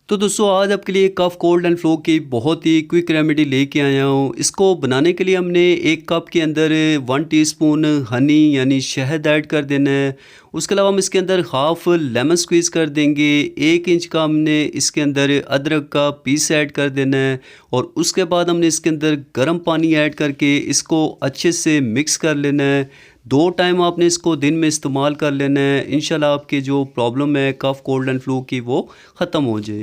तो दोस्तों आज आपके लिए कफ कोल्ड एंड फ्लू की बहुत ही क्विक रेमेडी लेके आया हूँ। इसको बनाने के लिए हमने एक कप के अंदर 1 टीस्पून हनी यानी शहद ऐड कर देना है। उसके अलावा हम इसके अंदर हाफ लेमन स्क्वीज़ कर देंगे। 1 इंच का हमने इसके अंदर अदरक का पीस ऐड कर देना है और उसके बाद हमने इसके अंदर गर्म पानी ऐड करके इसको अच्छे से मिक्स कर लेना है। 2 टाइम आपने इसको दिन में इस्तेमाल कर लेना है। इंशाल्लाह आपकी जो प्रॉब्लम है कफ कोल्ड एंड फ्लू की वो ख़त्म हो जाएगी।